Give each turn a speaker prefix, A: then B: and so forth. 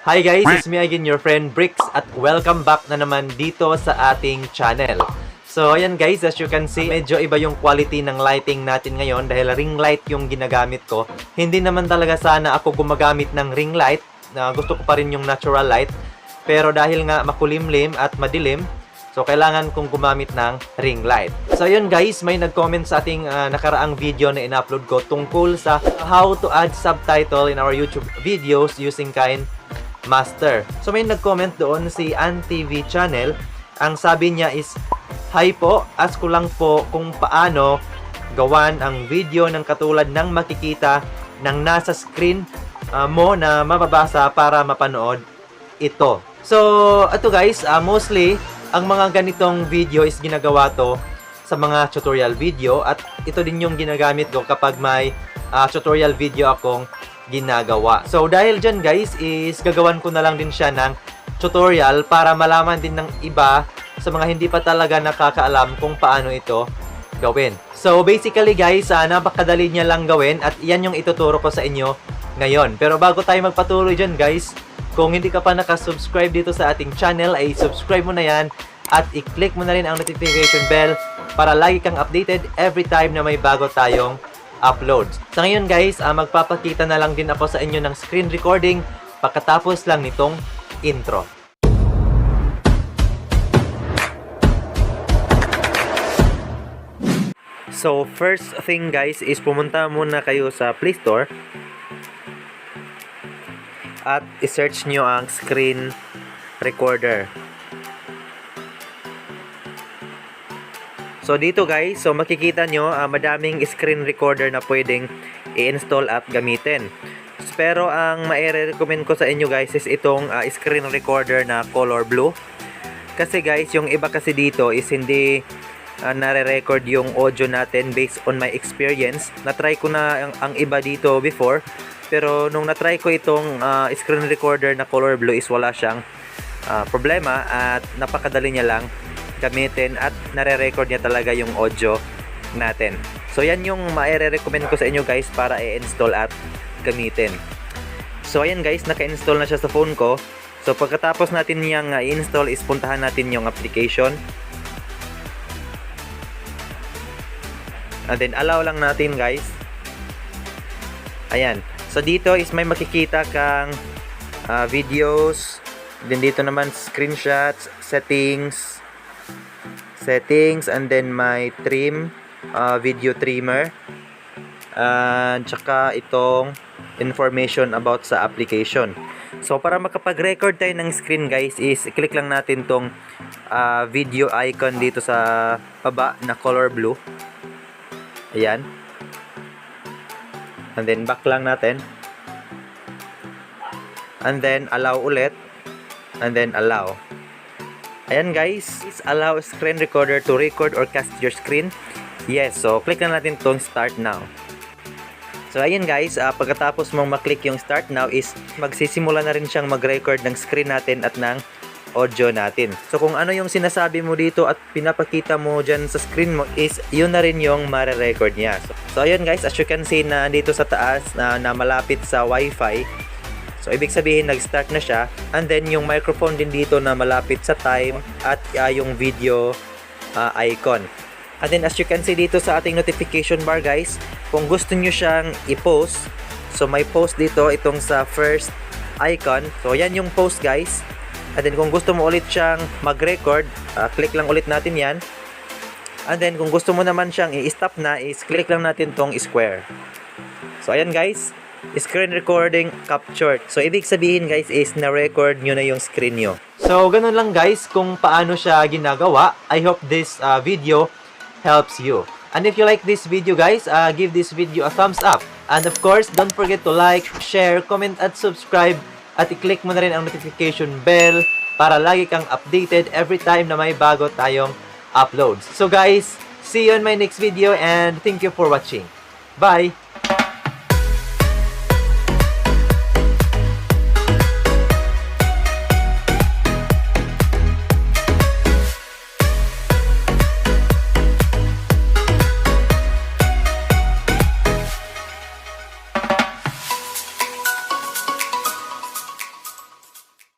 A: Hi guys, it's me again, your friend Brics, at welcome back na naman dito sa ating channel. So ayan guys, as you can see, medyo iba yung quality ng lighting natin ngayon dahil ring light yung ginagamit ko. Hindi naman talaga sana ako gumagamit ng ring light, gusto ko pa rin yung natural light. Pero dahil nga makulimlim at madilim, so kailangan kong gumamit ng ring light. So ayun guys, may nag-comment sa ating nakaraang video na in-upload ko tungkol sa how to add subtitle in our YouTube videos using KineMaster. So may nag-comment doon si TV channel. Ang sabi niya is, "Hi po, ask ko lang po kung paano gawan ang video ng katulad ng makikita ng nasa screen mo na mababasa para mapanood ito." So ito guys, mostly ang mga ganitong video is ginagawa to sa mga tutorial video, at ito din yung ginagamit ko kapag may tutorial video akong ginagawa. So dahil dyan guys, is gagawan ko na lang din siya ng tutorial para malaman din ng iba sa mga hindi pa talaga nakakaalam kung paano ito gawin. So basically guys, napakadali niya lang gawin at yan yung ituturo ko sa inyo ngayon. Pero bago tayo magpatuloy dyan guys, kung hindi ka pa nakasubscribe dito sa ating channel, ay subscribe mo na yan at i-click mo na rin ang notification bell para lagi kang updated every time na may bago tayong uploads. Sa ngayon guys, magpapakita na lang din ako sa inyo ng screen recording pagkatapos lang nitong intro. So first thing guys is pumunta muna kayo sa Play Store at i-search nyo ang screen recorder. So dito guys, so makikita nyo madaming screen recorder na pwedeng i-install at gamitin. Pero ang ma-recommend ko sa inyo guys is itong screen recorder na color blue. Kasi guys, yung iba kasi dito is hindi nare-record yung audio natin based on my experience. Na-try ko na ang iba dito before, pero nung na-try ko itong screen recorder na color blue is wala siyang problema at napakadali niya lang gamitin at nare-record niya talaga yung audio natin. So yan yung ma-recommend ko sa inyo guys para i-install at gamitin. So ayan guys, naka-install na siya sa phone ko. So pagkatapos natin niyang i-install is puntahan natin yung application. And then allow lang natin guys. Ayan. So dito is may makikita kang videos. Then dito naman screenshots, settings, and then may trim, video trimmer, and tsaka itong information about sa application. So para makapag-record tayo ng screen guys is click lang natin tong video icon dito sa baba na color blue. Ayan. And then back lang natin. And then allow ulit. And then allow. Ayan guys, is allow screen recorder to record or cast your screen. Yes, so click na natin tong start now. So ayan guys, pagkatapos mong maklik yung start now is magsisimula na rin siyang mag-record ng screen natin at ng audio natin. So kung ano yung sinasabi mo dito at pinapakita mo dyan sa screen mo is yun na rin yung mare-record niya. So ayun guys, as you can see na dito sa taas na malapit sa wifi. So ibig sabihin nag-start na siya. And then yung microphone din dito na malapit sa time at yung video icon. And then as you can see dito sa ating notification bar guys, kung gusto nyo siyang i-post, so may post dito itong sa first icon. So yan yung post guys. And then kung gusto mo ulit siyang mag-record, click lang ulit natin yan. And then kung gusto mo naman siyang i-stop na, is click lang natin tong square. So ayan guys, screen recording captured. So ibig sabihin guys is na-record nyo na yung screen nyo. So ganun lang guys kung paano siya ginagawa. I hope this video helps you. And if you like this video guys, give this video a thumbs up. And of course, don't forget to like, share, comment at subscribe. At i-click mo na rin ang notification bell para lagi kang updated every time na may bago tayong uploads. So guys, see you in my next video and thank you for watching. Bye!